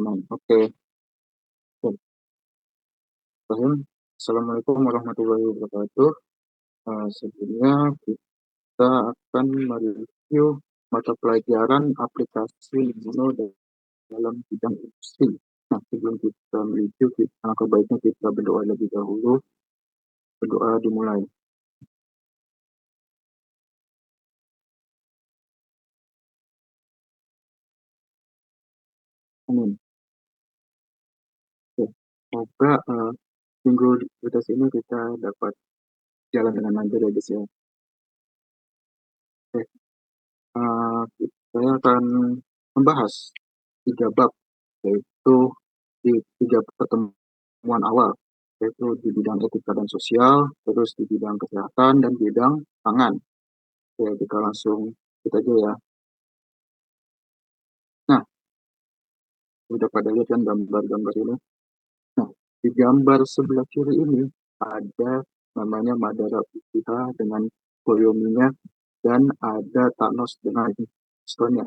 Oke, Rahim. Assalamualaikum warahmatullahi wabarakatuh. Sebelumnya kita akan mereview mata pelajaran aplikasi Linux dalam bidang industri. Nah, sebelum kita mereview, alangkah baiknya kita berdoa lebih dahulu. Berdoa dimulai. Amin. Oke. Semoga minggu kita ini kita dapat jalan dengan lancar ya guys ya. Oke. Saya akan membahas 3 bab, yaitu di 3 pertemuan awal, yaitu di bidang etika dan sosial, terus di bidang kesehatan, dan bidang pangan. Oke, kita aja ya. Nah, udah pada lihat kan gambar-gambar ini. Nah, di gambar sebelah kiri ini ada namanya Madara Uchiha dengan Koyominya, dan ada Thanos dengan Stone'nya.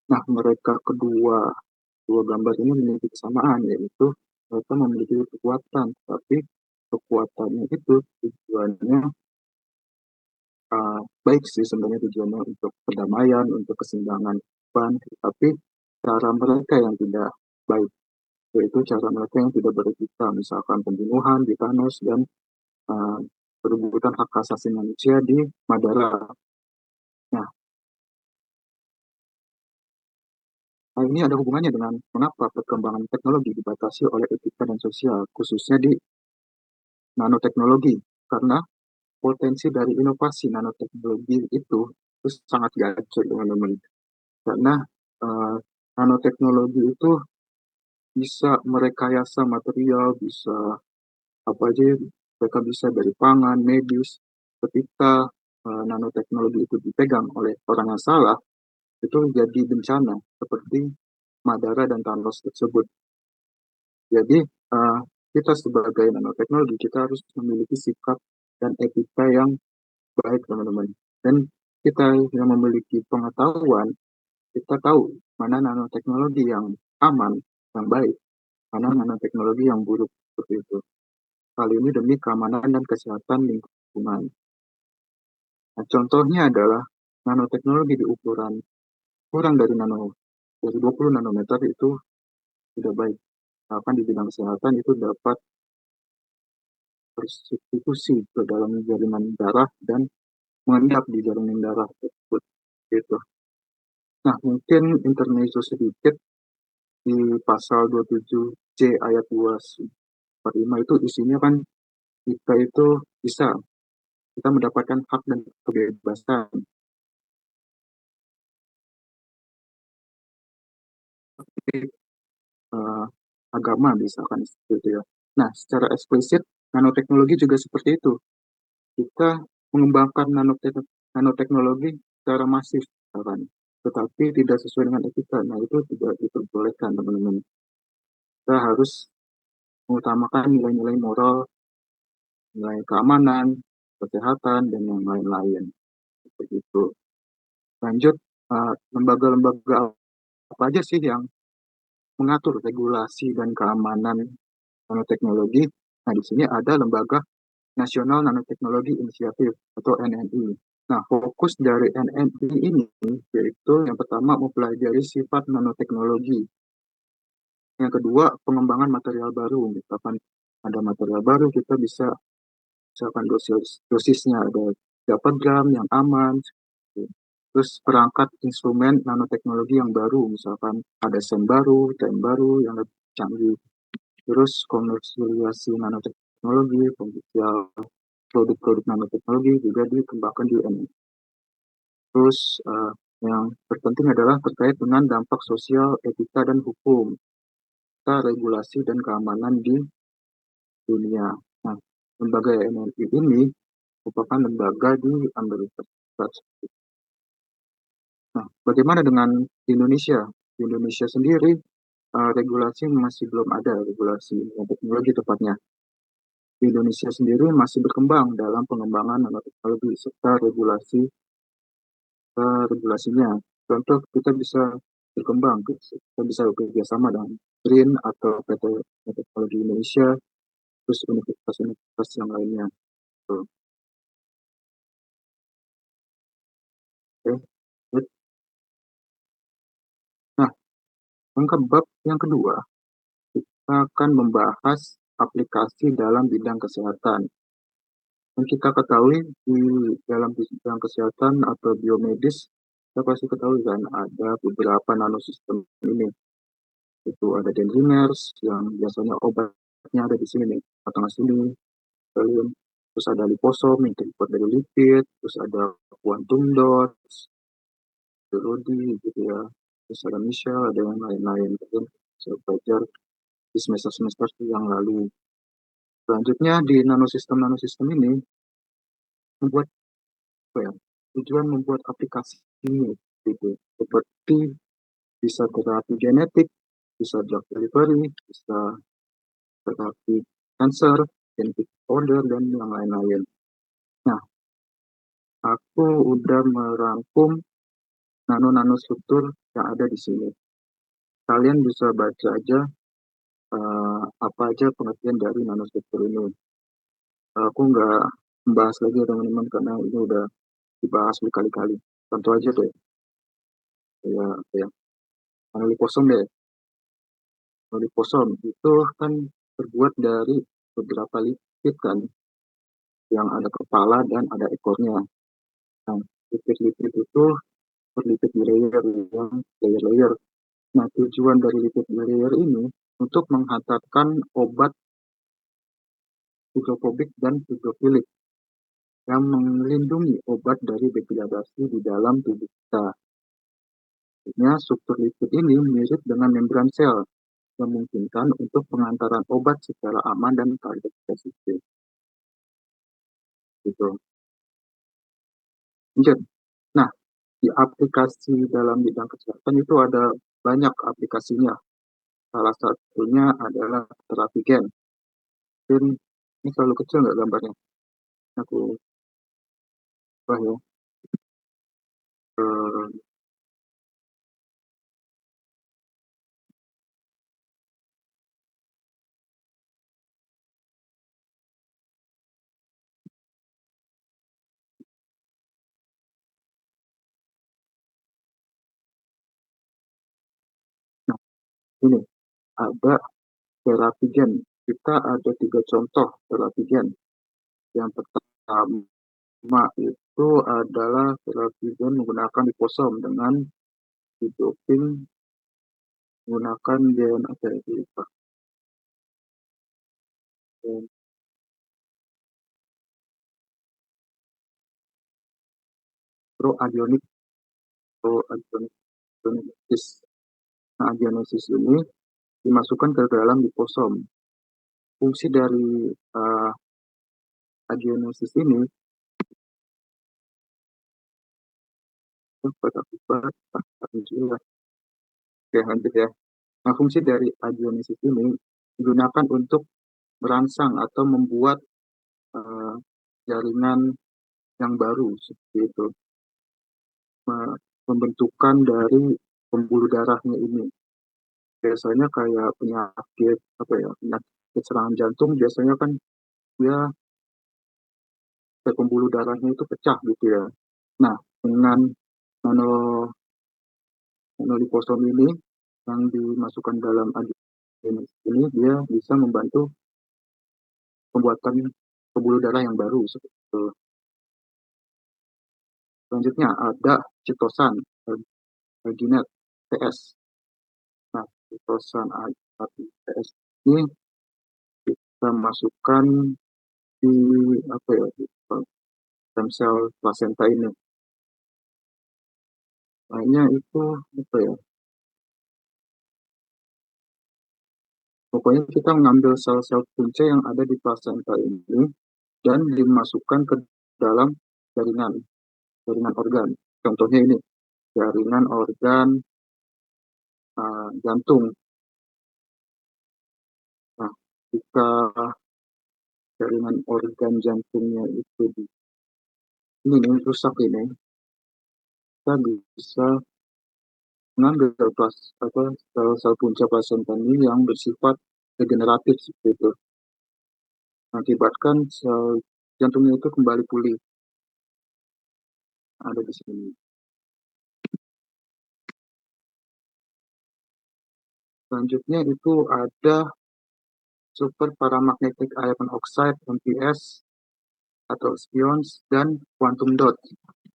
Nah, mereka dua gambar ini memiliki kesamaan, yaitu mereka memiliki kekuatan, tapi kekuatannya itu tujuannya baik sih, sebenarnya tujuannya untuk perdamaian, untuk keseimbangan depan, tapi cara mereka yang tidak baik, yaitu cara mereka yang tidak beretika, misalkan pembunuhan di Thanos dan uh, perebutan hak asasi manusia di Madara. Nah, ini ada hubungannya dengan mengapa perkembangan teknologi dibatasi oleh etika dan sosial, khususnya di nanoteknologi, karena potensi dari inovasi nanoteknologi itu sangat gacor teman-teman, karena uh, nanoteknologi itu bisa merekayasa material, bisa apa aja, mereka bisa dari pangan, medis. Ketika nanoteknologi itu dipegang oleh orang yang salah, itu jadi bencana seperti Madara dan Thanos tersebut. Jadi kita sebagai nanoteknologi kita harus memiliki sikap dan etika yang baik teman-teman. Dan kita yang memiliki pengetahuan, kita tahu mana nanoteknologi yang aman, yang baik, mana nanoteknologi yang buruk seperti itu. Hal ini demi keamanan dan kesehatan lingkungan. Nah, contohnya adalah nanoteknologi di ukuran kurang dari 20 nanometer itu sudah baik. Bahkan di bidang kesehatan itu dapat bersubstitusi ke dalam jaringan darah dan mengendap di jaringan darah tersebut. Gitu. Nah, mungkin intermezzo sedikit di pasal 27C ayat 245 itu isinya kan kita itu bisa kita mendapatkan hak dan kebebasan uh, agama misalkan seperti itu ya. Nah, secara eksplisit nanoteknologi juga seperti itu. Kita mengembangkan nanoteknologi secara masif misalkan, tetapi tidak sesuai dengan etika. Nah, itu tidak diperbolehkan teman-teman. Kita harus mengutamakan nilai-nilai moral, nilai keamanan, kesehatan, dan yang lain-lain. Seperti itu. Lanjut, lembaga-lembaga apa aja sih yang mengatur regulasi dan keamanan nanoteknologi? Nah, di sini ada Lembaga Nasional Nanoteknologi Inisiatif atau NNI. Nah, fokus dari NNI ini yaitu yang pertama mempelajari sifat nanoteknologi. Yang kedua, pengembangan material baru. Misalkan ada material baru, kita bisa misalkan dosisnya ada berapa gram yang aman. Terus perangkat instrumen nanoteknologi yang baru, misalkan ada SEM baru, TM baru yang lebih canggih. Terus komersialisasi nanoteknologi, komersial produk-produk nanoteknologi juga dikembangkan di UNI. Terus yang terpenting adalah terkait dengan dampak sosial, etika, dan hukum, serta regulasi dan keamanan di dunia. Nah, lembaga NNI ini merupakan lembaga di Amerika Serikat. Nah, bagaimana dengan Indonesia? Di Indonesia sendiri, regulasi masih belum ada, regulasi teknologi tepatnya. Di Indonesia sendiri masih berkembang dalam pengembangan nanoteknologi serta regulasinya. Contoh, kita bisa berkembang, kita bisa bekerja sama dengan BRIN atau PT Teknologi Indonesia, terus universitas-universitas yang lainnya. Tuh. Oke. Nah, untuk bab yang kedua, kita akan membahas aplikasi dalam bidang kesehatan. Yang kita ketahui di dalam bidang kesehatan atau biomedis, kita pasti ketahui kan ada beberapa nanosistem ini. Itu ada dendrimers yang biasanya obatnya ada di sini nih, tengah sini, kalium. Terus ada liposom yang terbuat dari lipid, terus ada quantum dots, Rudi gitu ya. Terus ada Michelle, ada yang lain-lain. Mungkin saya belajar di semester-semester yang lalu. Selanjutnya di nanosistem ini membuat apa ya, tujuan membuat aplikasi ini gitu. Seperti bisa terapi genetik, bisa drug delivery, bisa terapi cancer, genetic order, dan yang lain-lain. Nah, aku udah merangkum nano-nano struktur yang ada di sini. Kalian bisa baca aja apa aja pengertian dari nanostruktur ini. Aku nggak membahas lagi ya teman-teman karena ini udah dibahas berkali-kali. Contoh aja deh, ya, liposom deh. Liposom itu kan terbuat dari beberapa lipid kan, yang ada kepala dan ada ekornya. Nah, lipid-lipid itu berlipid layer yang layer-layer. Nah, tujuan dari lipid layer ini untuk menghantarkan obat hidrofobik dan hidrofilik yang melindungi obat dari degradasi di dalam tubuh kita. Artinya, struktur lipid ini mirip dengan membran sel yang memungkinkan untuk pengantaran obat secara aman dan target spesifik. Gitu. Lanjut. Nah, di aplikasi dalam bidang kesehatan itu ada banyak aplikasinya. Salah satunya adalah terapi gen. Gen ini terlalu kecil nggak gambarnya? Aku ubah ya. Eh, Nah, ini ada terapi gen. Kita ada 3 contoh terapi gen. Yang pertama itu adalah terapi gen menggunakan liposom dengan didoping menggunakan gen apa itu lupa. Gen proagionik proagionik. Nah, agionosis ini dimasukkan ke dalam liposom. Fungsi dari uh, agionosis ini Oke, lanjut ya. Nah, fungsi dari agionosis ini digunakan untuk merangsang atau membuat uh, jaringan yang baru seperti itu, pembentukan dari pembuluh darahnya ini. Biasanya kayak penyakit apa ya, penyakit serangan jantung biasanya kan dia pembuluh darahnya itu pecah gitu ya. Nah, dengan nano liposom ini yang dimasukkan dalam adenos ini dia bisa membantu pembuatan pembuluh darah yang baru seperti itu. Selanjutnya ada citosan alginat PS. Nah, citosan alginat PS ini kita masukkan di apa ya, di stem sel plasenta ini. Lainnya itu apa ya? Pokoknya kita mengambil sel-sel punca yang ada di plasenta ini dan dimasukkan ke dalam jaringan jaringan organ. Contohnya ini jaringan organ jantung. Nah, jika jaringan organ jantungnya itu ini rusak ini, kita bisa mengambil sel-sel punca pasien tadi yang bersifat degeneratif seperti itu, mengakibatkan sel jantungnya itu kembali pulih. Ada di sini. Selanjutnya itu ada super paramagnetic ion oxide (MPS) atau spions dan quantum dot.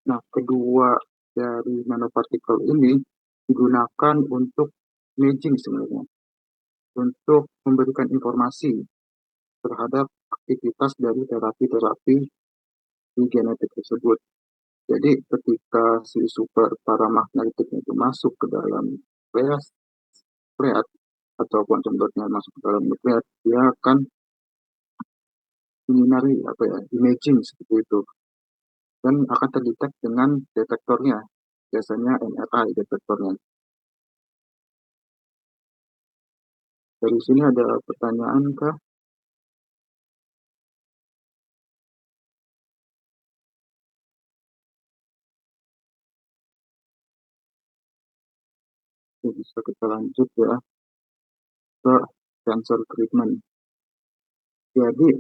Nah, kedua dari nanopartikel ini digunakan untuk imaging sebenarnya, untuk memberikan informasi terhadap aktivitas dari terapi-terapi di genetik tersebut. Jadi ketika si super paramagnetic itu masuk ke dalam nukleus atau quantum dotnya masuk ke dalam nukleus, dia akan menyinari imaging seperti itu, dan akan terdetek dengan detektornya, biasanya MRI detektornya. Dari sini ada pertanyaan kah? Bisa kita lanjut ya ke cancer treatment. Jadi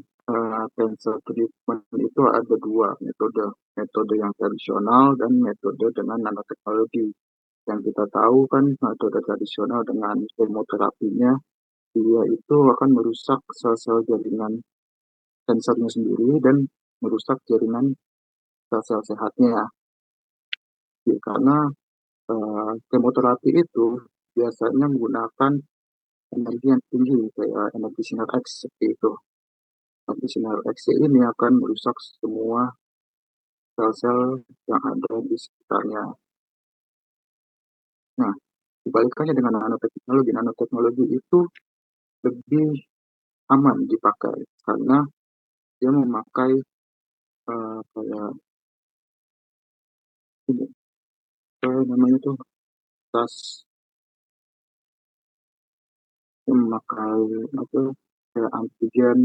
cancer treatment itu ada dua metode, metode yang tradisional dan metode dengan nanoteknologi. Yang kita tahu kan metode tradisional dengan kemoterapinya, dia itu akan merusak sel-sel jaringan kansernya sendiri dan merusak jaringan sel-sel sehatnya. Ya, karena kemoterapi itu biasanya menggunakan energi yang tinggi, kayak energi sinar X seperti itu. Energi sinar X ini akan merusak semua sel-sel yang ada di sekitarnya. Nah, dibalikannya dengan nanoteknologi, nanoteknologi itu lebih aman dipakai karena dia memakai kayak ini, namanya tuh tas yang memakai apa kayak antigen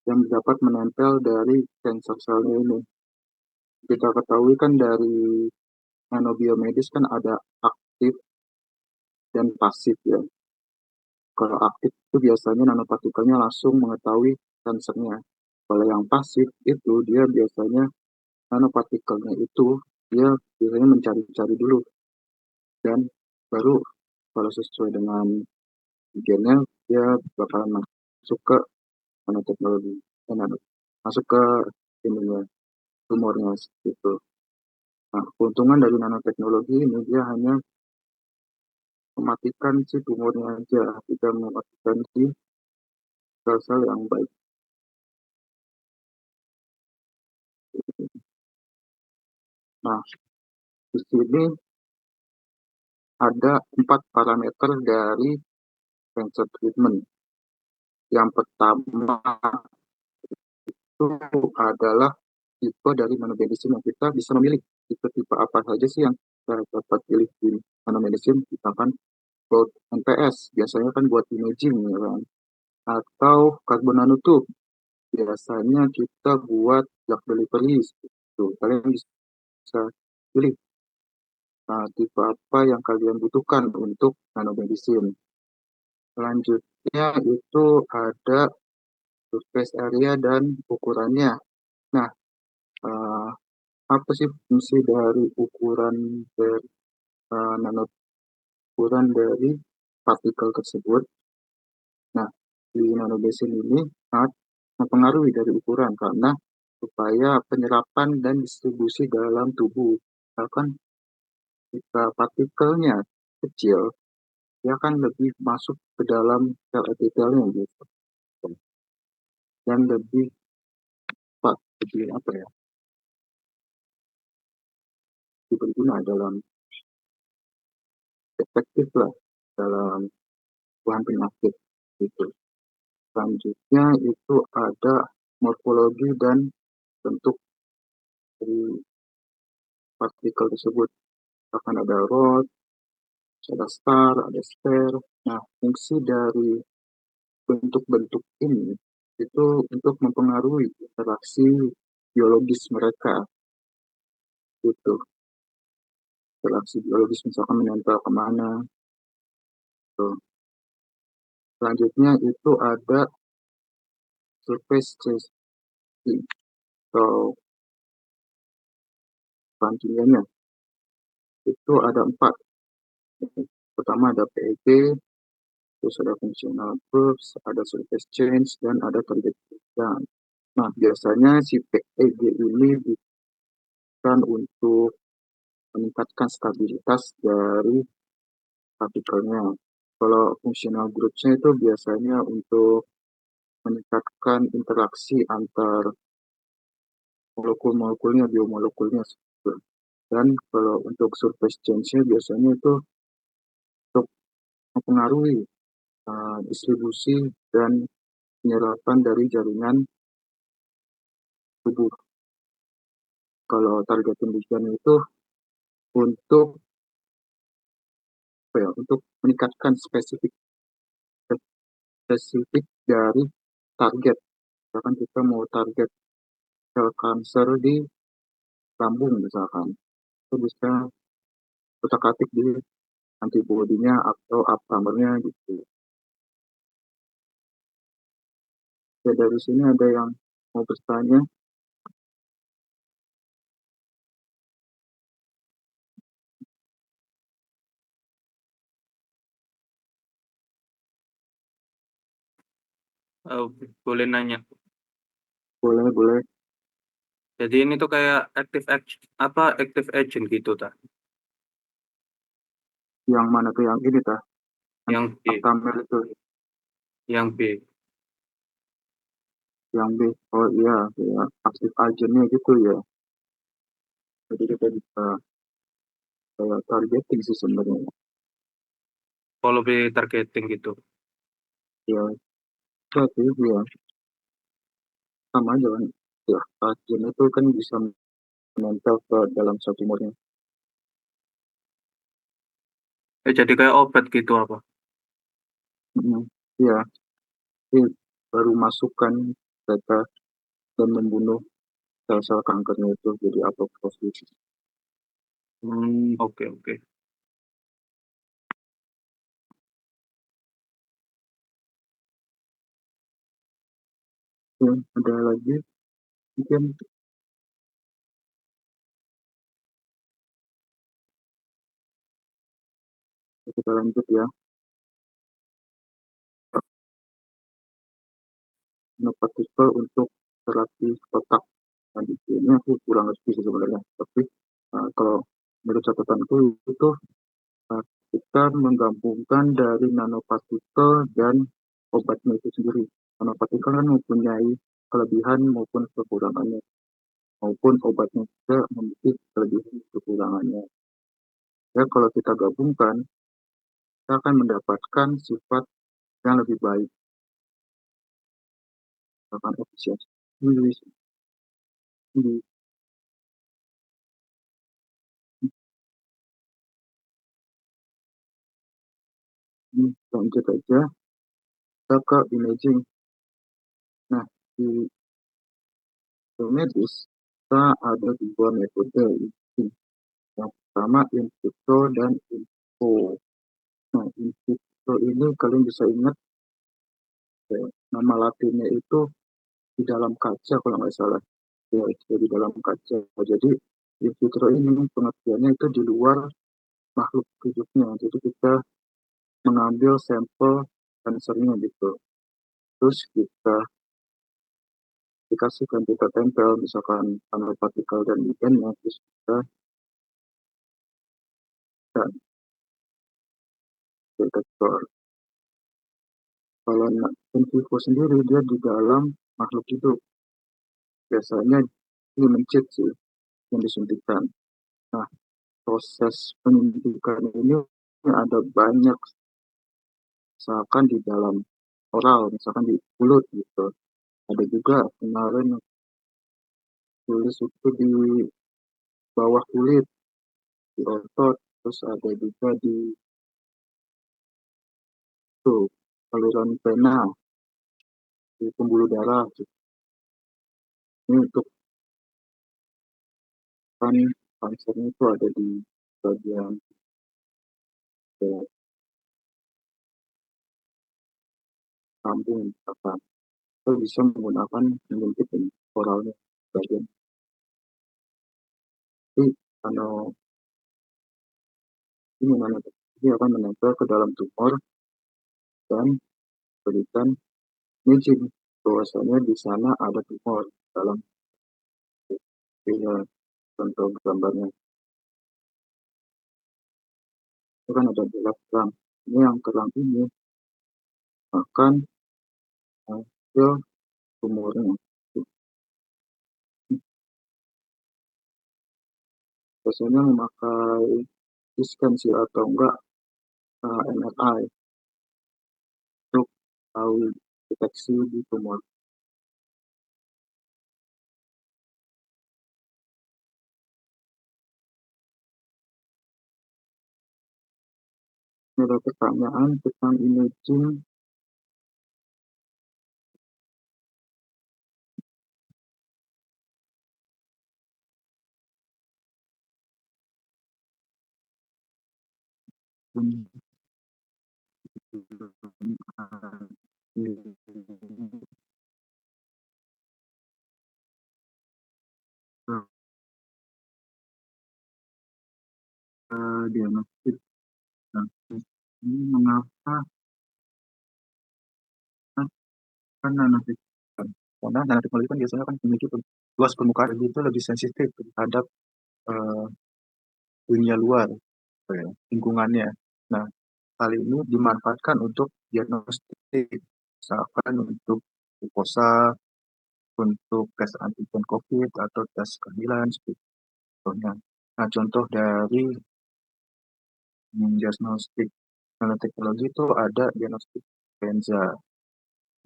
yang dapat menempel dari sensor selnya ini. Kita ketahui kan dari nanobiomedis kan ada aktif dan pasif ya. Kalau aktif itu biasanya nanopartikelnya langsung mengetahui sensornya. Kalau yang pasif itu dia biasanya nanopartikelnya itu dia biasanya mencari-cari dulu, dan baru kalau sesuai dengan tujuannya dia bakalan masuk ke nanoteknologi, masuk ke ininya, tumornya seperti itu. Nah, keuntungan dari nanoteknologi ini dia hanya mematikan si tumornya aja, tidak mematikan si sel-sel yang baik. Nah, di sini ada 4 parameter dari cancer treatment. Yang pertama itu adalah tipe dari nanomedicine yang kita bisa memilih. Tipe-tipe apa saja sih yang kita dapat pilih di nanomedicine? Misalkan buat NPS, biasanya kan buat imaging ya kan. Atau carbon nanotube, biasanya kita buat drug delivery. Itu kalian bisa pilih tipe apa yang kalian butuhkan untuk nanomedicine. Selanjutnya itu ada surface area dan ukurannya. Nah, uh, apa sih fungsi dari nano ukuran dari partikel tersebut? Nah, di nanobasing ini sangat mempengaruhi dari ukuran karena supaya penyerapan dan distribusi dalam tubuh. Bahkan jika partikelnya kecil, dia akan lebih masuk ke dalam sel epitelnya gitu, dan lebih cepat, lebih apa ya, berguna dalam efektif lah dalam bahan penyakit gitu. Selanjutnya itu ada morfologi dan bentuk dari partikel tersebut. Akan ada rod, ada star, ada sphere. Nah, fungsi dari bentuk-bentuk ini itu untuk mempengaruhi interaksi biologis mereka gitu. interaksi biologis misalkan menempel kemana. Tuh. Selanjutnya itu ada surface testing atau bahan itu ada 4. Pertama ada PEG, terus ada functional groups, ada surface change, dan ada target breakdown. Nah, biasanya si PEG ini bukan untuk meningkatkan stabilitas dari partikelnya. Kalau functional groups-nya itu biasanya untuk meningkatkan interaksi antar molekul-molekulnya, biomolekulnya. Dan kalau untuk surface change-nya biasanya itu untuk mempengaruhi distribusi dan penyerapan dari jaringan tubuh. Kalau target penelitian itu untuk untuk meningkatkan spesifik dari target. Misalkan kita mau target sel kanker di lambung misalkan, itu bisa utak-atik di antibodinya atau aptamernya gitu. Ya, dari sini ada yang mau bertanya? Boleh nanya. Boleh, boleh. Jadi ini tuh kayak active agent gitu ta? Yang mana tuh yang ini tah? Yang B, Aptamer itu, yang B. yang B. Oh iya, ya, aktif agennya gitu ya. Jadi kita bisa kayak targeting sih sebenarnya. Kalau B targeting gitu. Ya, berarti ya sama aja kan. Ya, agen itu kan bisa menempel ke dalam sel tumornya. Jadi kayak obat gitu apa? Ya, ini baru masukkan data dan membunuh sel-sel kankernya itu jadi apoptosis. Oke, oke. Ya, ada lagi mungkin kita lanjut ya. Nanopartikel untuk terapi kotak. Nah, ini aku kurang ngerti sih sebenarnya. Tapi kalau menurut catatanku itu kita menggabungkan dari nanopartikel dan obatnya itu sendiri. Nanopartikel kan mempunyai kelebihan maupun kekurangannya, maupun obatnya juga memiliki kelebihan dan kekurangannya. Ya, kalau kita gabungkan, kita akan mendapatkan sifat yang lebih baik, bahkan efisiensi tinggi. Lanjut aja kita ke imaging. Nah, di medis kita ada 2 metode imaging. Yang pertama in vitro dan in vivo. Nah, in vitro ini kalian bisa ingat nama latinnya itu di dalam kaca kalau nggak salah. Ya, itu di dalam kaca. Jadi in vitro ini pengertiannya itu di luar makhluk hidupnya. Jadi kita mengambil sampel kansernya gitu. Terus kita dikasihkan, kita tempel misalkan nanopartikel dan ligannya, terus kita dan detektor. Kalau in vivo sendiri dia di dalam makhluk hidup, biasanya ini mencit sih yang disuntikkan. Nah, proses penyuntikan ini ada banyak, misalkan di dalam oral, misalkan di mulut gitu. Ada juga kemarin tulis itu di bawah kulit, di otot, terus ada juga di tuh, saluran vena, di pembuluh darah gitu. Ini untuk kan kansernya itu ada di bagian kampung misalkan, kita bisa menggunakan mengintip ini oralnya bagian. Tapi kalau ini mana dia akan menempel ke dalam tumor dan berikan izin bahwasanya di sana ada tumor dalam contoh gambarnya itu kan ada gelap terang. Ini yang terang ini akan ke tumornya. Biasanya memakai scan sih atau enggak MRI untuk tahu deteksi di tumor. Ini ada pertanyaan tentang imaging diagnostik. Nah, ini mengapa kan nanoteknologi? Karena nanoteknologi kan biasanya kan memiliki luas permukaan itu lebih sensitif terhadap eh, dunia luar, lingkungannya. Nah, hal ini dimanfaatkan untuk diagnostik, misalkan untuk glukosa, untuk tes antigen COVID atau tes kehamilan seperti contohnya. Nah, contoh dari diagnostik nanoteknologi itu ada diagnostik influenza.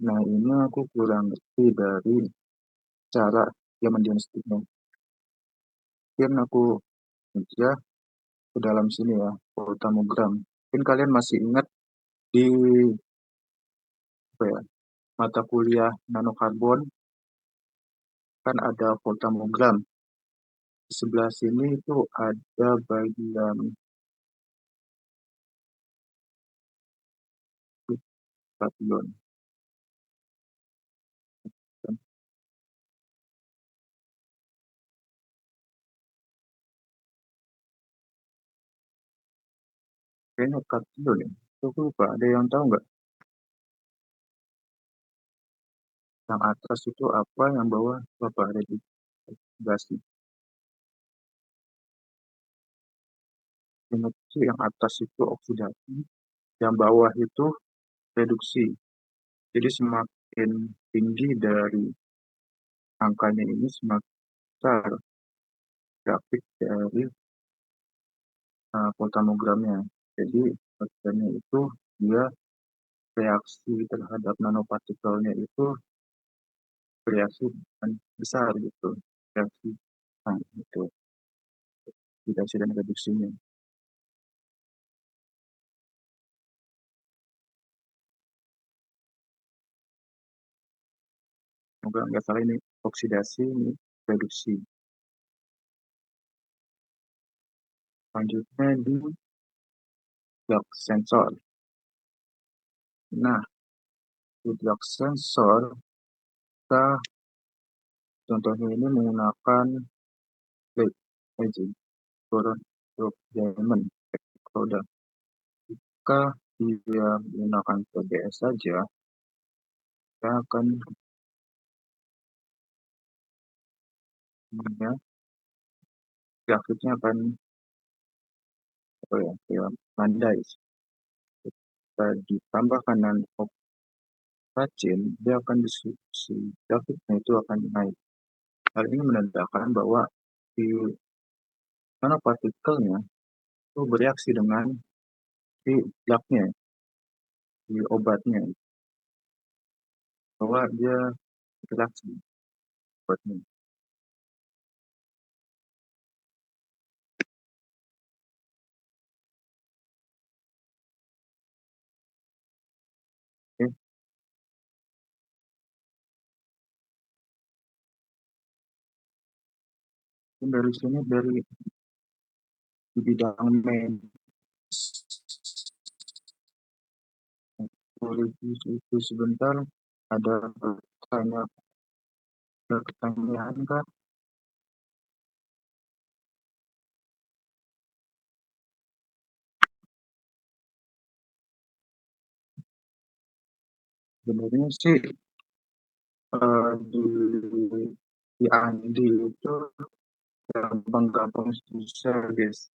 Nah, ini aku kurang ngerti dari cara dia mendiagnostiknya. Mungkin aku kerja ke dalam sini ya, voltamogram. Mungkin kalian masih ingat di apa ya, mata kuliah nanokarbon kan ada voltamogram. Di sebelah sini itu ada bagian stadion. Kayaknya stadion ya. Aku lupa, ada yang tahu nggak? Yang atas itu apa, yang bawah itu apa? Ada di sebelah sini. Yang atas itu oksidasi, yang bawah itu reduksi. Jadi semakin tinggi dari angkanya ini, semakin besar grafik dari voltamogramnya. Jadi maksudnya itu dia reaksi terhadap nanopartikelnya itu reaksi besar gitu. Reaksi itu reaksi dan reduksinya. Semoga nggak salah ini oksidasi, ini reduksi. Selanjutnya di drug sensor. Nah, di drug sensor kita contohnya ini menggunakan plate aging, diamond, elektroda. Jika dia menggunakan PBS saja, kita akan grafiknya akan apa ya, kayak landai. Kita ditambahkan dengan oxygen, dia akan diskusi grafiknya itu akan naik. Hal ini menandakan bahwa di mana partikelnya itu bereaksi dengan di drugnya, di obatnya, bahwa dia bereaksi obatnya. Oke. Dan dari sini dari di bidang medis. Politis itu sebentar ada pertanyaan, pertanyaan kan? Sebenarnya sih di Andi itu gampang-gampang susah guys.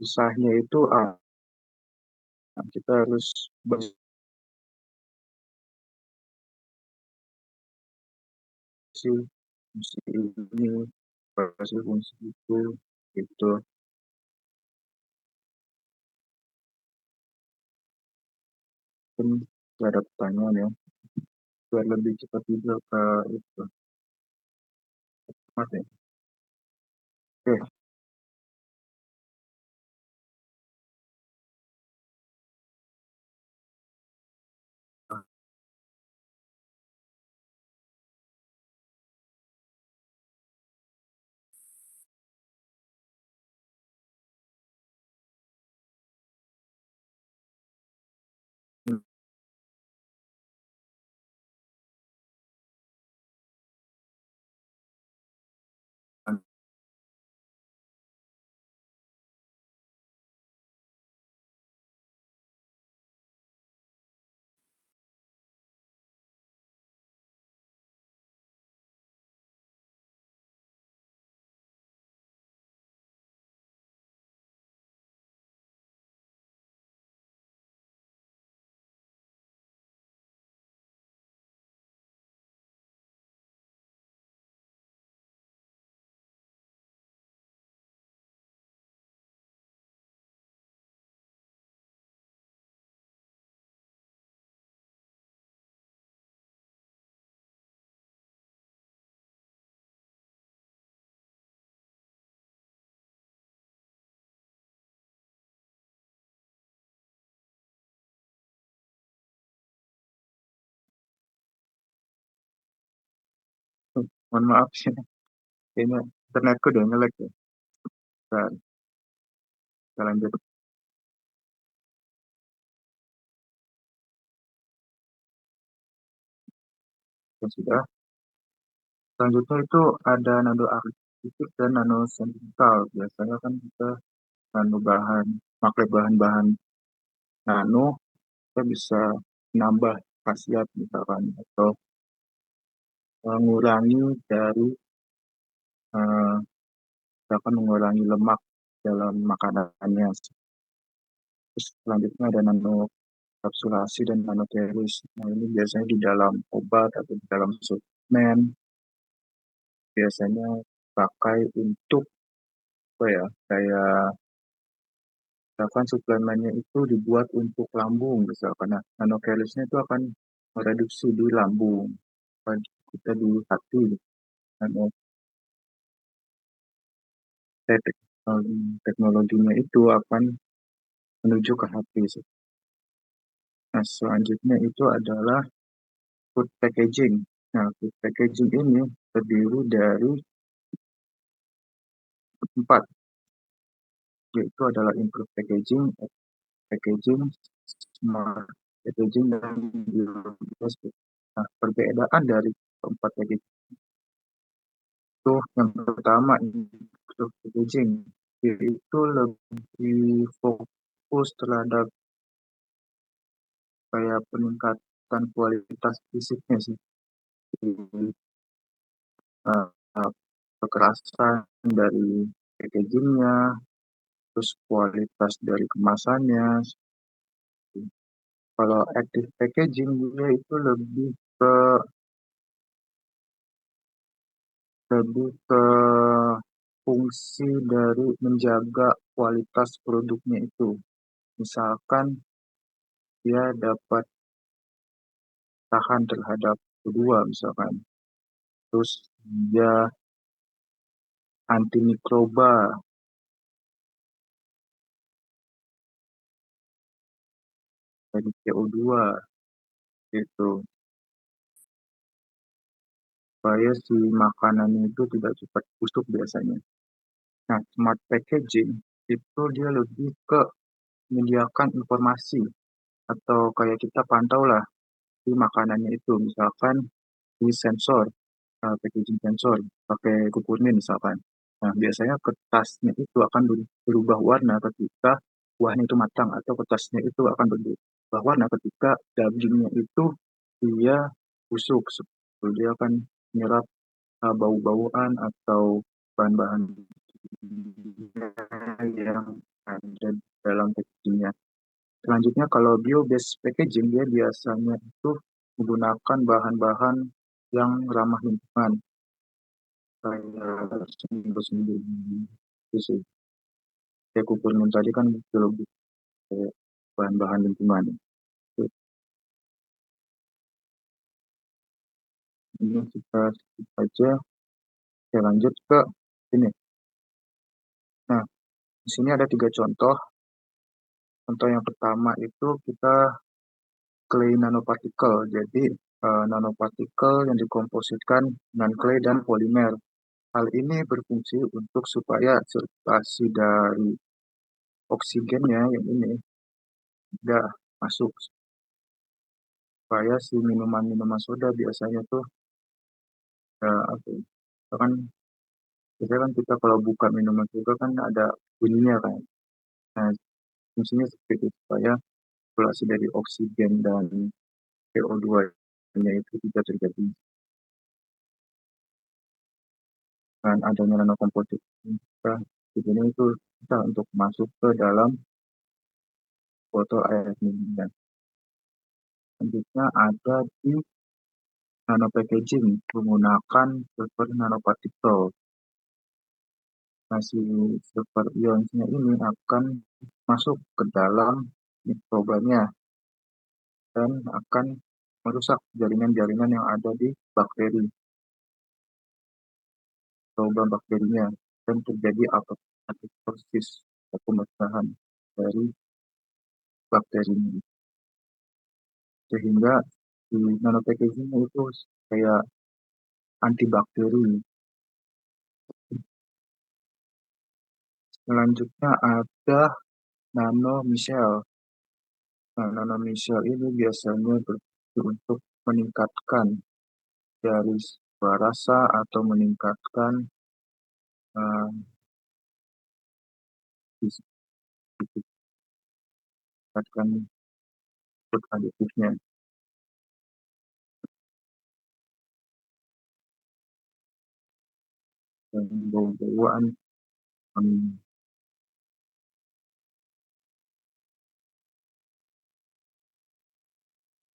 Susahnya itu kita harus bersih fungsi ini, bersih fungsi itu, gitu. Kan gak ada pertanyaan ya, biar lebih cepat juga ke itu. Mas ya. Oke. Mohon maaf sih, kayaknya internetku udah nge-lag ya. Bentar, kita lanjut. Ya sudah. Selanjutnya itu ada nano artificial dan nano sentimental. Biasanya kan kita nano bahan, pakai bahan-bahan nano, kita bisa nambah khasiat misalkan atau mengurangi dari eh, misalkan mengurangi lemak dalam makanannya. Terus selanjutnya ada nano kapsulasi dan nanoteris. Nah, ini biasanya di dalam obat atau di dalam suplemen, biasanya pakai untuk apa ya? Kayak misalkan suplemennya itu dibuat untuk lambung, misalkan. Nah, nanokerisnya itu akan mereduksi di lambung, kita di hati. Nano teknologinya itu akan menuju ke hati. Nah, selanjutnya itu adalah food packaging. Nah, food packaging ini terdiri dari empat, yaitu adalah improve packaging, packaging, smart packaging, dan biodiversitas. Nah, perbedaan dari keempat packaging itu yang pertama improve packaging, yaitu lebih fokus terhadap kayak peningkatan kualitas fisiknya sih. uh, Kekerasan dari packagingnya, terus kualitas dari kemasannya. Kalau active packaging dia itu ke lebih ke fungsi dari menjaga kualitas produknya itu. Misalkan dia dapat tahan terhadap kedua misalkan. Terus dia antimikroba dari CO2 gitu. Supaya si makanan itu tidak cepat busuk biasanya. Nah, smart packaging itu dia lebih ke menyediakan informasi atau kayak kita pantau lah di makanannya itu, misalkan di sensor, packaging sensor, pakai kukurnya misalkan. Nah, biasanya kertasnya itu akan berubah warna ketika buahnya itu matang, atau kertasnya itu akan berubah warna ketika dagingnya itu dia busuk. Dia akan menyerap bau-bauan atau bahan-bahan yang ada dalam packagingnya. Selanjutnya, kalau bio-based packaging, dia biasanya itu menggunakan bahan-bahan yang ramah lingkungan, kayak sumber-sumber itu sih. Kayak kukurnya tadi kan itu lebih kayak bahan-bahan lingkungan. Ini kita skip aja. Kita lanjut ke ini. Nah, di sini ada 3 contoh. Contoh yang pertama itu kita clay nanopartikel. Jadi, nanopartikel yang dikompositkan dengan clay dan polimer. Hal ini berfungsi untuk supaya sirkulasi dari oksigennya yang ini tidak masuk, supaya si minuman-minuman soda biasanya tuh apa ya, kan biasanya kan kita kalau buka minuman soda kan ada bunyinya kan. Nah, fungsinya seperti itu supaya sirkulasi dari oksigen dan CO2-nya itu tidak terjadi. Dan adanya nanokomposit kita di sini itu bisa untuk masuk ke dalam botol air minum. Selanjutnya ada di nanopackaging menggunakan silver nanopartikel. Nah, si silver ionsnya ini akan masuk ke dalam mikrobanya dan akan merusak jaringan-jaringan yang ada di bakteri, mikroba bakterinya, dan terjadi apoptosis atau pemecahan dari bakteri ini. Sehingga di nanopackaging itu kayak antibakteri. Selanjutnya ada nanomicelle. Nah, nanomicelle ini biasanya berfungsi untuk meningkatkan dari sebuah rasa atau meningkatkan uh, meningkatkan food aditifnya. Dan bau-bauan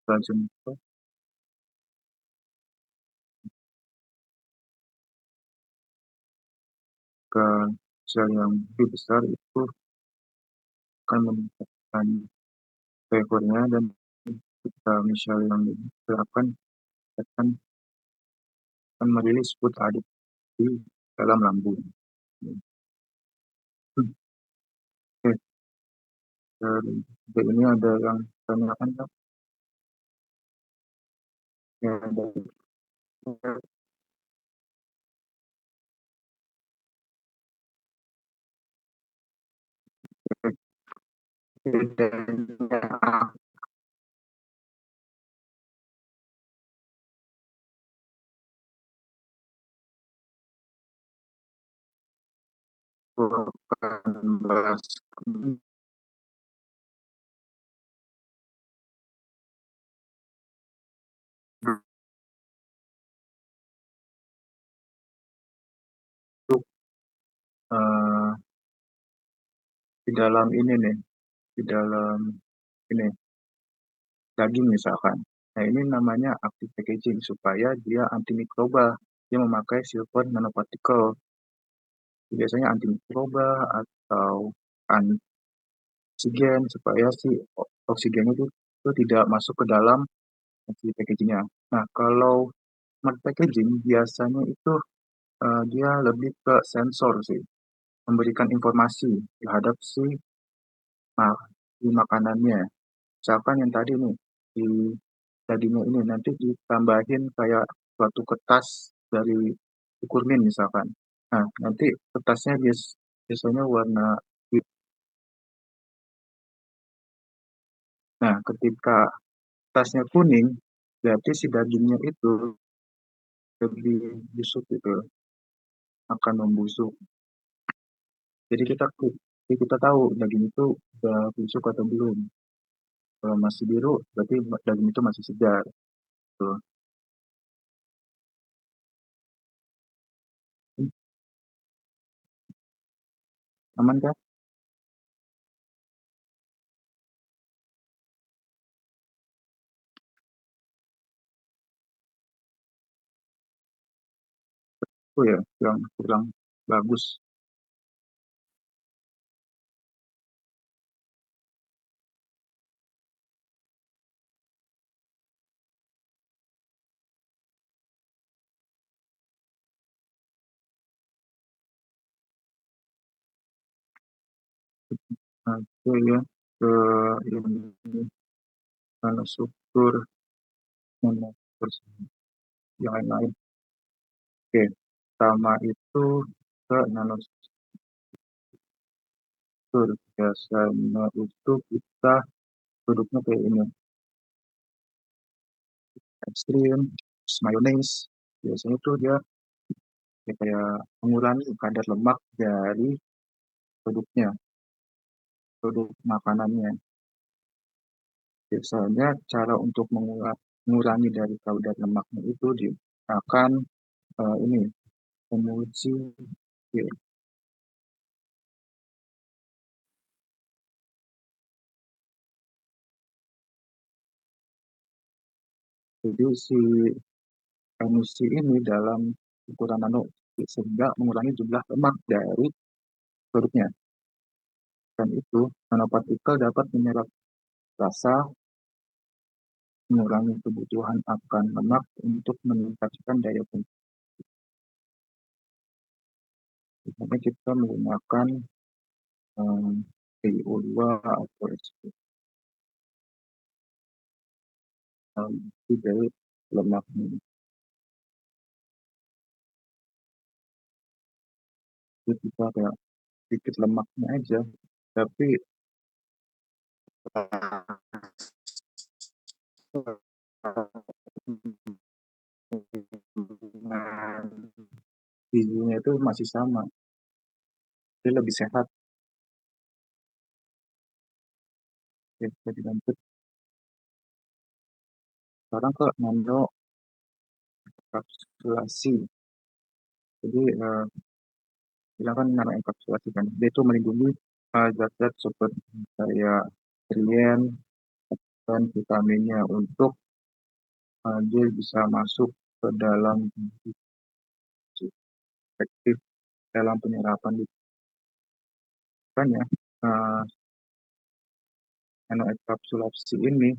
selanjutnya ke sel yang lebih besar itu akan meningkatkan flavornya, dan ketika misalnya yang lebih besar akan merilis food aditif di dalam lambung. Oke, dari ini ada yang tanyakan kan? Ya, dari bedanya aku akan bahas untuk eh, di dalam ini nih, di dalam ini daging misalkan. Nah, ini namanya active packaging supaya dia antimikroba. Dia memakai silver nanopartikel. Biasanya antimikroba atau oksigen supaya si oksigen itu tidak masuk ke dalam si packagingnya. Nah, kalau smart packaging biasanya itu dia lebih ke sensor sih, memberikan informasi terhadap si makanannya. Misalkan yang tadi nih, di dagingnya ini nanti ditambahin kayak suatu kertas dari ukur min misalkan. Nah, nanti kertasnya biasanya warna hijau. Nah, ketika tasnya kuning, berarti si dagingnya itu lebih busuk gitu, akan membusuk. Jadi kita tahu daging itu udah busuk atau belum. Kalau masih biru, berarti daging itu masih segar. Tuh. Aman kan? Oh ya, yang kurang bagus. Nah, itu ya ke ini karena struktur mana yang lain-lain. Oke, sama itu ke nanostruktur. Biasanya itu kita produknya kayak ini, ekstrim, mayonnaise. Biasanya itu dia ya kayak mengurangi kadar lemak dari produknya, produk makanannya. Biasanya cara untuk mengurangi dari kadar lemaknya itu akan ini menguji ya, jadi si emisi ini dalam ukuran nano sehingga mengurangi jumlah lemak dari produknya. Dan itu nanopartikel dapat menyerap rasa, mengurangi kebutuhan akan lemak untuk meningkatkan daya tahan. Misalnya kita menggunakan PO2 atau dari lemak ini. Jadi kita kayak sedikit lemaknya aja, tapi gizinya itu masih sama, jadi lebih sehat. Ya, jadi lanjut sekarang ke nano enkapsulasi. Jadi silakan nano enkapsulasi kan, dia itu melindungi zat-zat seperti kayak nutrien dan vitaminnya untuk dia bisa masuk ke dalam efektif dalam penyerapan ya. Uh, nanoenkapsulasi ini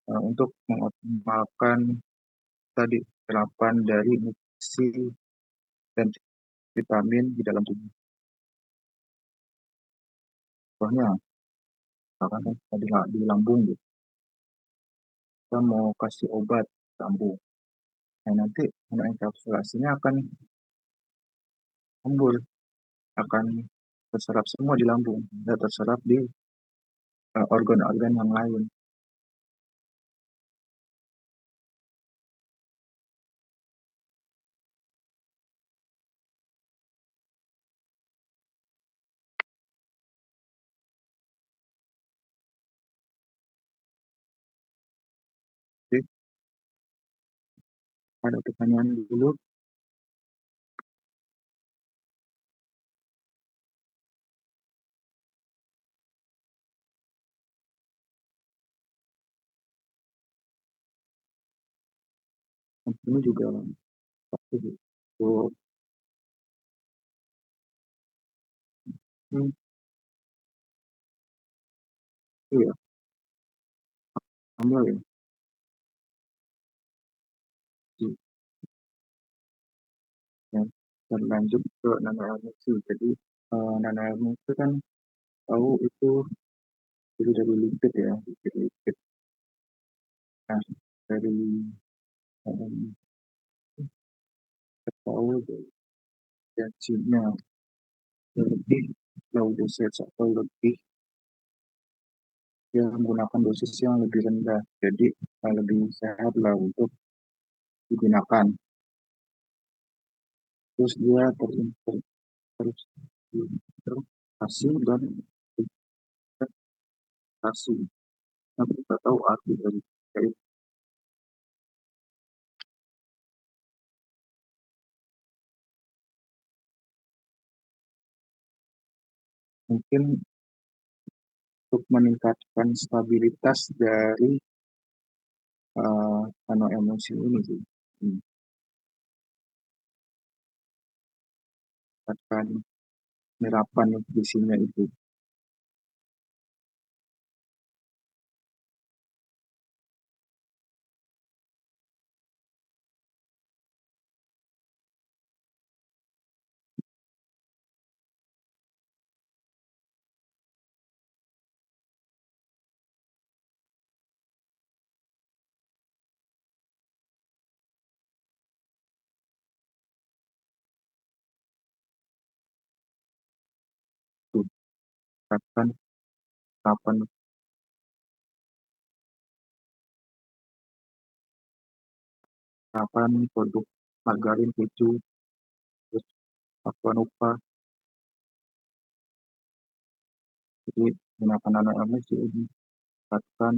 untuk mengoptimalkan tadi penyerapan dari nutrisi dan vitamin di dalam tubuh. Contohnya, misalkan di lambung gitu, kita mau kasih obat lambung. Nah, nanti nanoenkapsulasinya akan embul, akan terserap semua di lambung, tidak terserap di organ-organ yang lain. Jadi, ada pertanyaan dulu, ini juga pasti untuk hmm, iya, ambil ya. Ya, dan lanjut ke nano emisi. Jadi nano emisi kan tahu itu jadi dari lipid ya, lipid. Nah, dari um, tahu dari reaksinya lebih low dosage atau lebih yang menggunakan dosis yang lebih rendah. Jadi lebih sehat lah untuk digunakan. Terus dia terintegrasi dan integrasi. Yang kita tahu arti dari itu. Mungkin untuk meningkatkan stabilitas dari nano emosi ini sih. Meningkatkan penyerapan nutrisinya itu. Tuh, meningkatkan penyerapan produk margarin, keju, terus aqua nupa. Jadi menggunakan nano emosi ini meningkatkan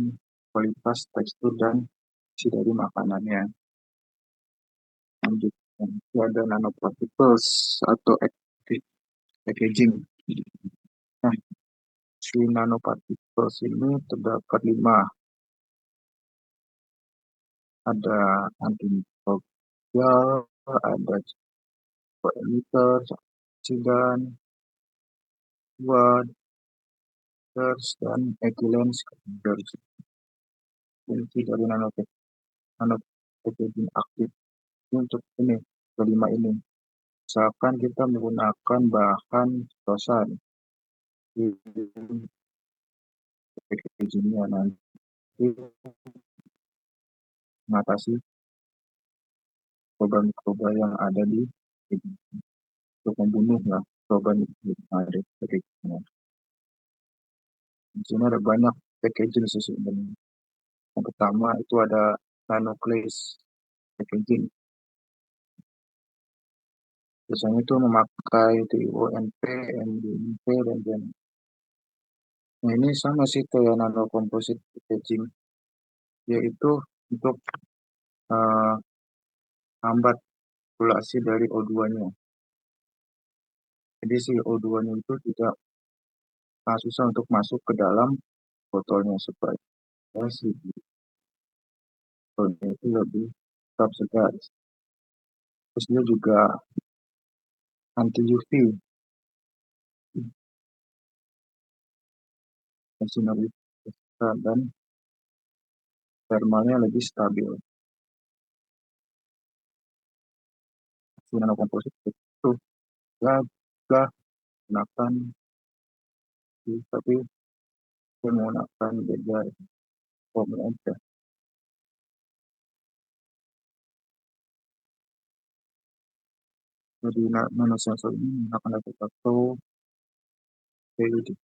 kualitas, tekstur, dan isi dari makanannya. Lanjut, itu ada nanoparticles atau active packaging. Nah, si nanoparticles ini terdapat 5. Ada antimikrobial, ada emitter, oksidan, buat dan ethylene scavenger. Fungsi dari nanopackaging aktif untuk ini kelima ini. Misalkan kita menggunakan bahan dosan di packagingnya nanti mengatasi mikroba yang ada di untuk membunuh lah mikroba yang ada di packagingnya. Di sini ada banyak packaging sebenarnya. Yang pertama itu ada nanoclase packaging. Biasanya itu memakai TIONP, MDMP, dan lain. Nah, ini sama sih kayak nano composite packaging, yaitu untuk hambat sirkulasi dari O2-nya. Jadi si O2-nya itu tidak susah untuk masuk ke dalam botolnya supaya si botolnya itu lebih tetap segar. Terus dia juga anti UV, sinar UV, dan thermalnya lebih stabil. Si nanokomposit itu ya juga gunakan, tapi saya menggunakan beda formula aja. Jadi nanosensor ini akan dapat atau PID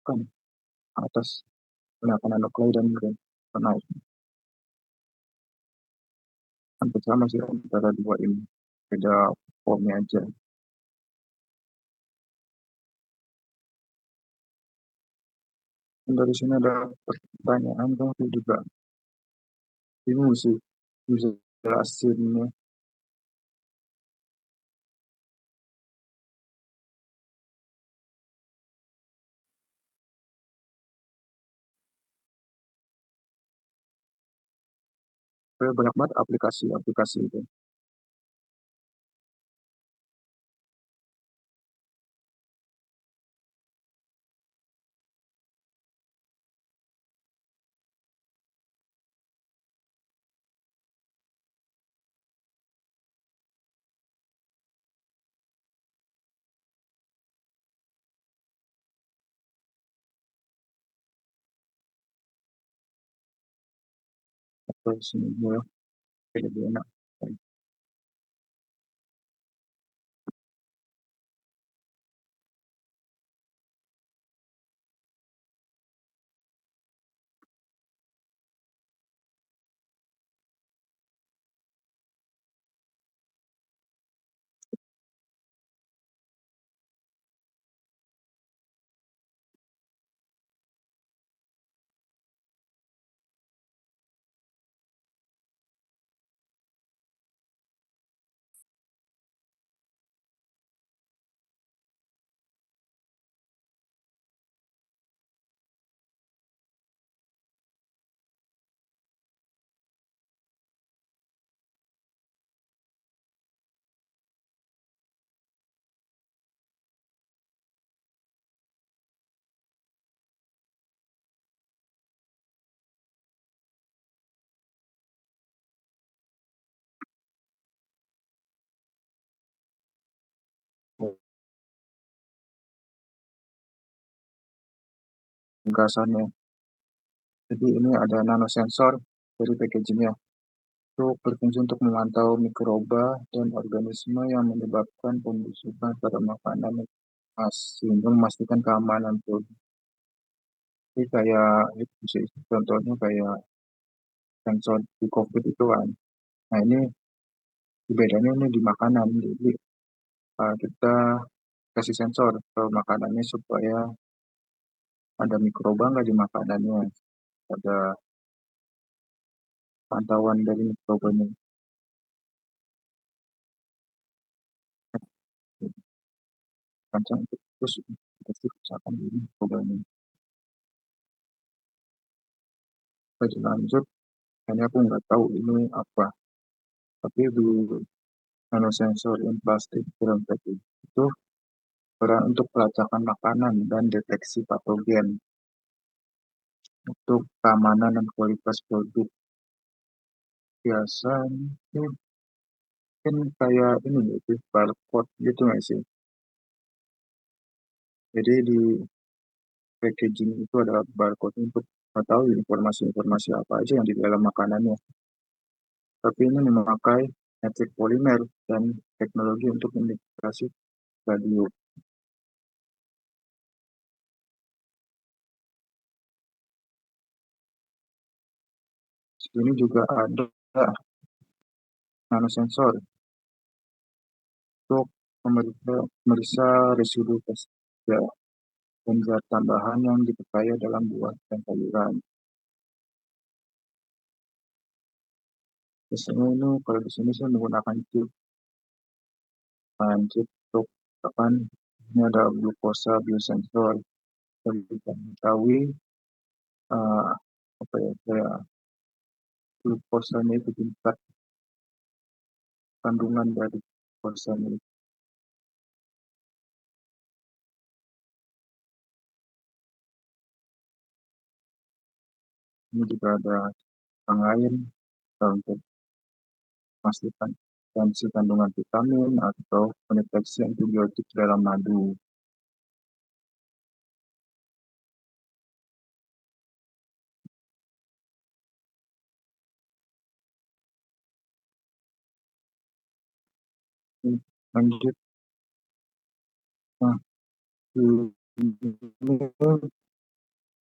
kan atas gunakan nanoklay dan naik. Hampir sama sih antara dua ini, beda formnya aja. Dan dari sini ada pertanyaan tapi juga bingung sih bisa jelasinnya. Banyak banget aplikasi itu. Aplikasinya lebih enak. gagasannya. Jadi ini ada nanosensor dari packagingnya. Itu berfungsi untuk memantau mikroba dan organisme yang menyebabkan pembusukan pada makanan sehingga memastikan keamanan produk. Jadi kayak itu sih, contohnya kayak sensor di COVID itu kan. Nah ini bedanya ini di makanan. Jadi kita kasih sensor ke makanannya supaya ada mikroba nggak di makanannya, ada pantauan dari mikrobanya. Rancang untuk terus deteksi kerusakan dari mikrobanya. Lebih lanjut, hanya aku nggak tahu ini apa, tapi di nanosensor in plastik dalam packaging itu peran untuk pelacakan makanan dan deteksi patogen untuk keamanan dan kualitas produk. Biasanya itu kan kayak ini gitu, barcode gitu nggak sih? Jadi di packaging itu ada barcode untuk mengetahui informasi-informasi apa aja yang di dalam makanannya. Tapi ini memakai metrik polimer dan teknologi untuk integrasi radio. Sini juga ada nanosensor untuk memeriksa residu pestisida dan zat tambahan yang dipercaya dalam buah dan sayuran. Biasanya ini kalau di sini saya menggunakan chip, chip untuk kapan ini ada glukosa biosensor yang bisa mengetahui uh, apa ya kayak glukosanya itu tingkat kandungan dari glukosanya. Ini juga ada yang lain untuk memastikan potensi kandungan vitamin atau pendeteksi antibiotik dalam madu. Lanjut, nah, ini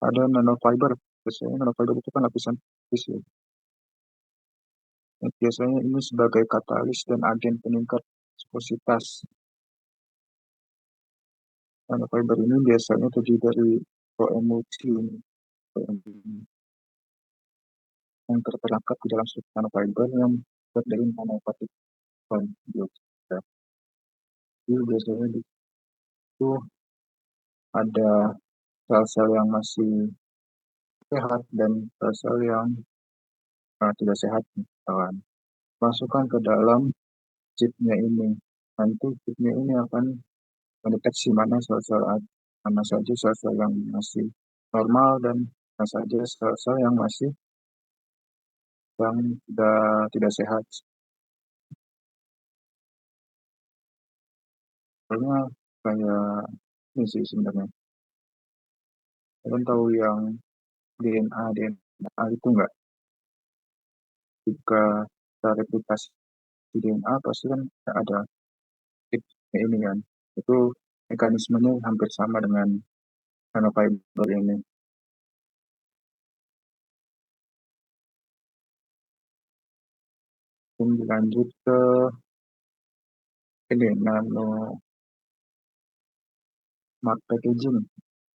ada nanofiber. Biasanya nanofiber itu kan lapisan tipis ya. Biasanya ini sebagai katalis dan agen peningkat viskositas. Nanofiber ini biasanya terdiri dari proemulsi yang terperangkap di dalam struktur nanofiber yang terbuat dari nanopartikel dioksida. Jadi biasanya di situ ada sel-sel yang masih sehat dan sel-sel yang tidak sehat. Misalkan masukkan ke dalam chipnya ini. Nanti chipnya ini akan mendeteksi mana saja sel-sel yang masih normal dan mana saja sel-sel yang masih yang tidak sehat. Soalnya kayak ini sih sebenarnya. Kalian tahu yang DNA itu nggak? Jika kita replikasi DNA pasti kan ada chipnya ini kan. Itu mekanismenya hampir sama dengan nanofiber ini. Kemudian lanjut ke ini nano smart packaging.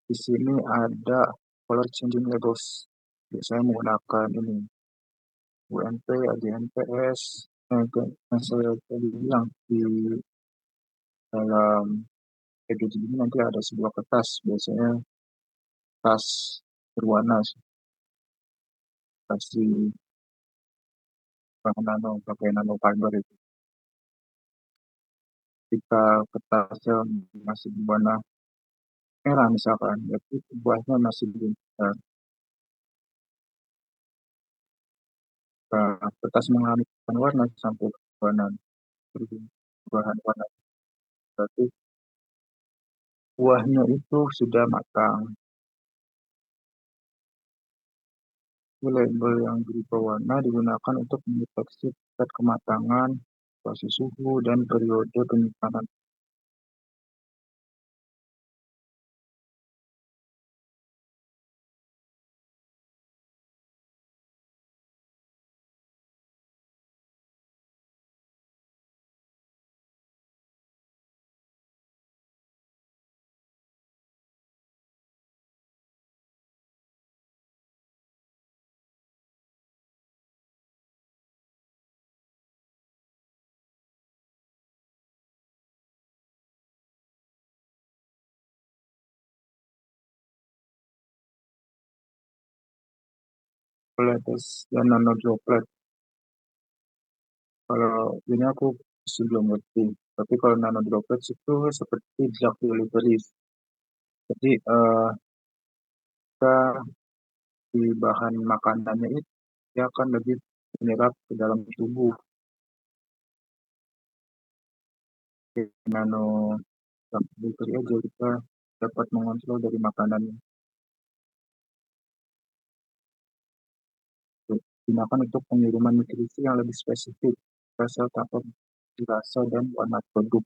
Di sini ada color changing labels. Biasanya menggunakan ini UNP, AGNPS, yang saya tadi bilang di dalam packaging ini nanti ada sebuah kertas, biasanya kertas berwarna, kasih pakai nano fiber itu. Jika kertasnya masih berwarna merah misalkan, berarti buahnya masih belum besar. Kertas mengalami perubahan warna sampai perubahan warna, berarti buahnya itu sudah matang. Label yang berupa warna digunakan untuk mendeteksi tingkat kematangan, situasi suhu, dan periode penyimpanan. Droplet dan nanodroplet. Kalau ini aku masih belum ngerti. Tapi kalau nanodroplet itu seperti drug delivery. Jadi kita di bahan makanannya itu dia akan lebih menyerap ke dalam tubuh. Nano drug delivery aja kita dapat mengontrol dari makanan. Gunakan untuk pengiriman nutrisi yang lebih spesifik, rasa tanpa rasa dan warna produk.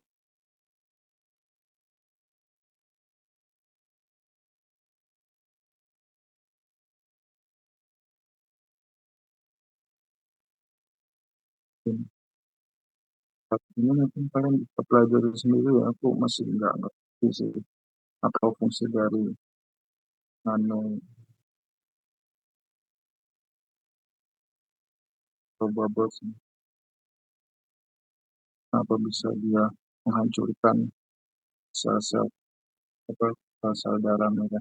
Tapi ini mungkin kalian bisa pelajari sendiri ya, aku masih nggak ngerti sih apa fungsi dari nano bubbles ini. Kenapa bisa dia menghancurkan sel-sel apa sel-sel darah merah.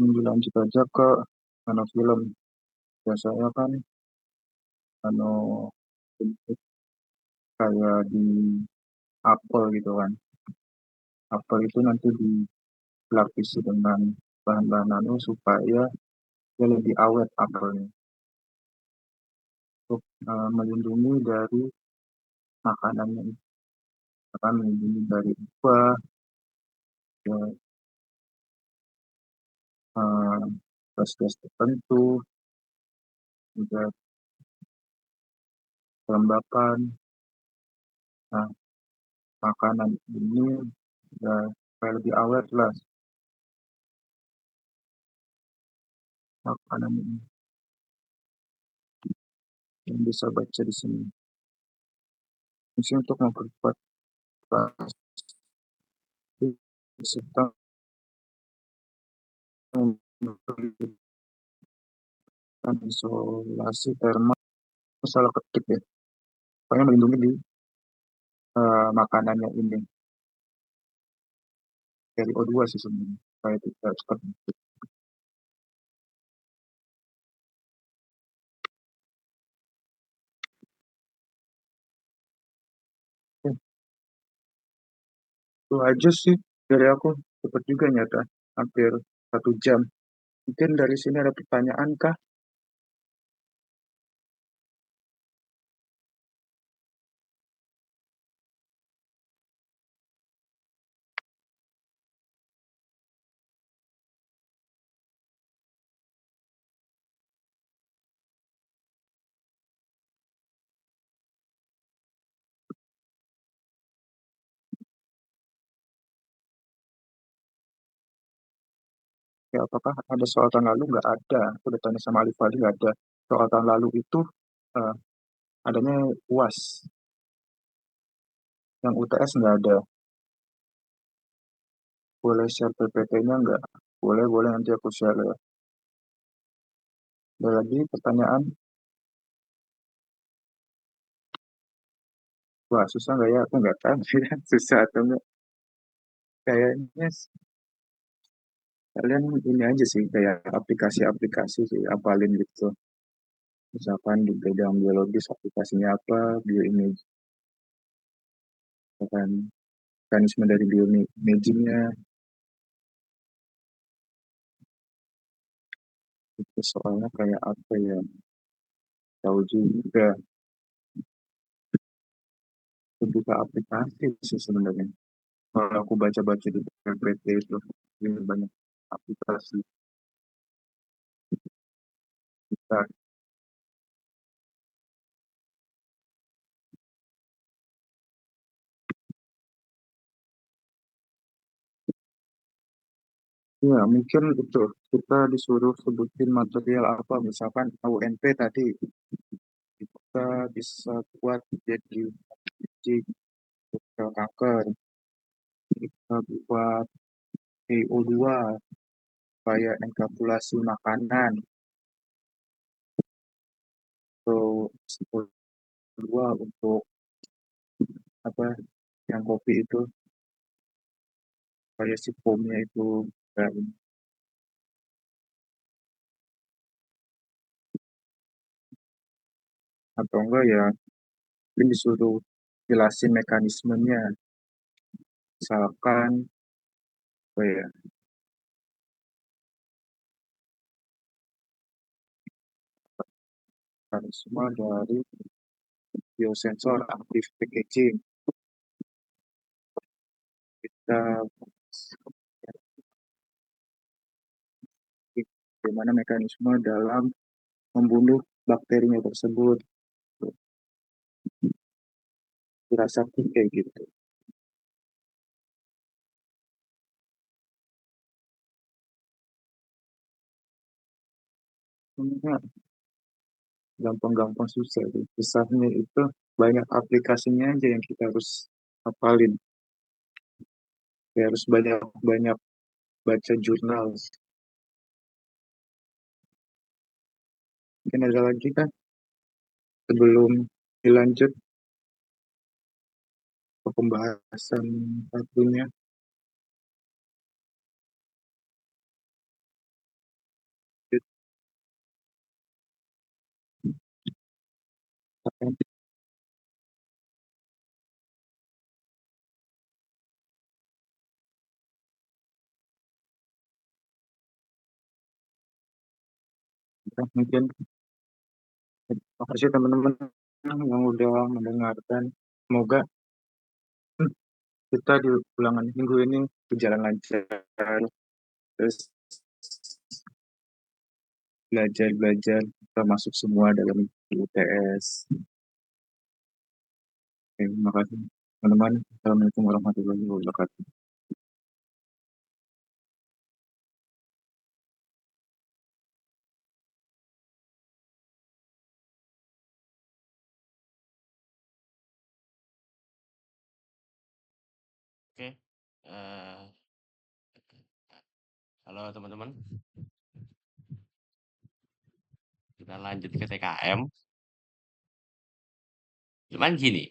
Lanjut aja ke nanofilm. Biasanya kan nano bentuk kayak di apel gitu kan. Apel itu nanti dilapisi dengan bahan-bahan nano supaya dia lebih awet apelnya. Untuk melindungi dari makanannya itu. Akan melindungi dari buah, ya, gas-gas tertentu, juga kelembapan. Nah, makanan ini ya supaya lebih awet lah makanan ini. Yang bisa baca di sini. Fungsi untuk memperkuat plastik serta memberikan isolasi termal. Salah ketik ya. Pokoknya melindungi di makanannya ini dari O2 sih sebenarnya. Supaya tidak cepat. Itu aja sih dari aku. Cepat juga nyata. Hampir 1 jam. Mungkin dari sini ada pertanyaan kah? Ya, apakah ada soal tahun lalu? Nggak ada. Aku udah tanya sama Alif Fadli, nggak ada. Soal tahun lalu itu eh, adanya UAS. Yang UTS nggak ada. Boleh share PPT-nya nggak? Boleh, boleh nanti aku share ya. Ada lagi pertanyaan? Wah, susah nggak ya? Aku nggak tahu sih. Susah atau nggak. Kayaknya kalian ini aja sih, kayak aplikasi-aplikasi sih, apalin gitu. Misalkan di bidang biologis aplikasinya apa, bioimaging, misalkan mekanisme dari bioimagingnya, itu soalnya kayak apa ya, tahu juga, itu juga aplikasi sih sebenarnya. Kalau aku baca-baca di GPT itu, ini banyak aplikasi kita. Ya, mungkin itu kita disuruh sebutin material apa, misalkan UNP tadi, kita bisa buat jadi uji kanker, kita buat PO2 kayak enkapsulasi makanan, atau CO2 untuk apa yang kopi itu kayak si foamnya itu, dan atau enggak ya mungkin disuruh jelasin mekanismenya, misalkan apa ya, mekanisme dari biosensor active packaging, kita bagaimana mekanisme dalam membunuh bakterinya tersebut, dirasa kayak gitu. Sebenarnya gampang-gampang susah sih. Susahnya itu banyak aplikasinya aja yang kita harus hafalin. Kita harus banyak-banyak baca jurnal. Mungkin ada lagi kan sebelum dilanjut ke pembahasan satunya. Mungkin terima kasih teman-teman yang udah mendengarkan. Semoga kita di ulangan minggu ini berjalan lancar. Terus belajar-belajar termasuk semua dalam UTS. Oke, terima kasih teman-teman. Assalamualaikum warahmatullahi wabarakatuh. Oke, eh, halo teman-teman, kita lanjut ke TKM. Cuman gini,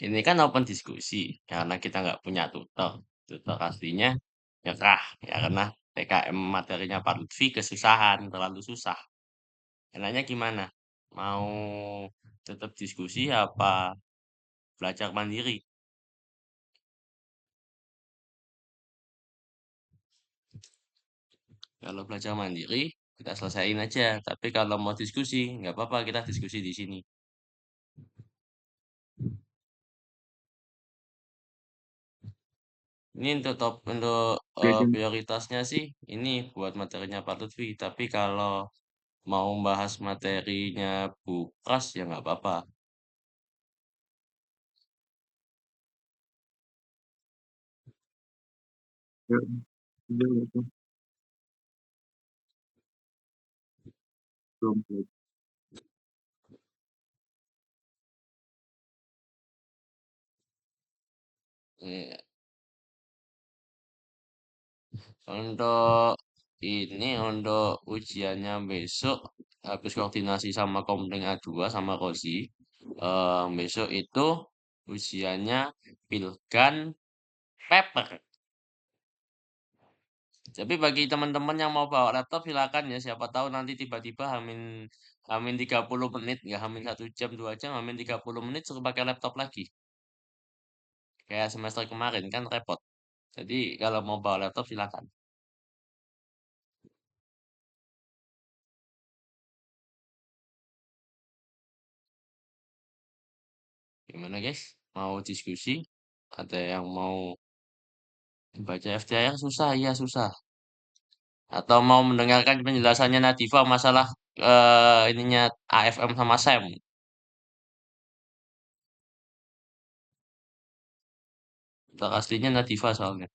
ini kan open diskusi karena kita nggak punya tutor. Tutor aslinya nyerah ya karena TKM materinya Pak Lutfi kesusahan, terlalu susah. Enaknya gimana? Mau tetap diskusi apa belajar mandiri? Kalau belajar mandiri, kita selesaiin aja. Tapi kalau mau diskusi, nggak apa-apa kita diskusi di sini. Ini untuk Jadi, prioritasnya sih ini buat materinya Pak Lutfi. Tapi kalau mau bahas materinya Bu Pras ya nggak apa-apa. ya, ya, itu belum. Iya. Untuk untuk ujiannya besok habis koordinasi sama Kompleng A2 sama Kozi. Besok itu ujiannya Pilgan paper. Tapi bagi teman-teman yang mau bawa laptop silakan ya. Siapa tahu nanti tiba-tiba hamin hamin 30 menit, nggak hamin 1 jam 2 jam, hamin 30 menit suruh pakai laptop lagi. Kayak semester kemarin kan repot. Jadi kalau mau bawa laptop silakan. Gimana guys? Mau diskusi? Ada yang mau baca FTIR susah, iya susah. Atau mau mendengarkan penjelasannya Nadifa masalah ininya AFM sama SEM. Udah aslinya Nadifa soalnya.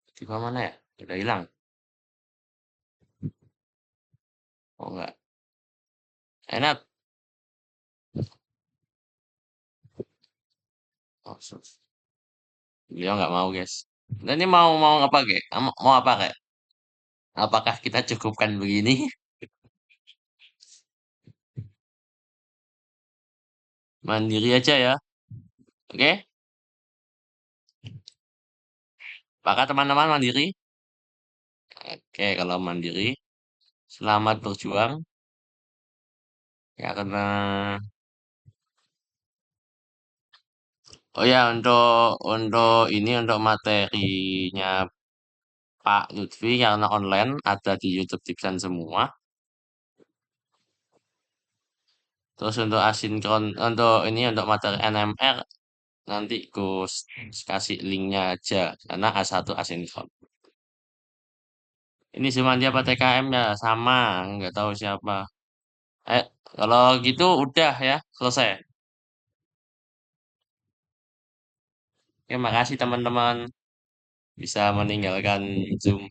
Nadifa mana ya? Udah hilang. Oh enggak. Enak. Oh, beliau nggak mau guys. Dan ini mau mau apa kayak? Mau apa kayak? Apakah kita cukupkan begini? Mandiri aja ya. Oke? Apakah teman-teman mandiri? Oke, kalau mandiri, selamat berjuang. Ya karena oh ya untuk materinya Pak Lutfi karena online ada di YouTube Tipsan semua. Terus untuk asinkron untuk ini untuk materi NMR nanti Gus kasih linknya aja karena A1 asinkron. Ini cuma dia apa TKM ya sama nggak tahu siapa. Eh kalau gitu udah ya selesai. Oke, makasih teman-teman bisa meninggalkan Zoom.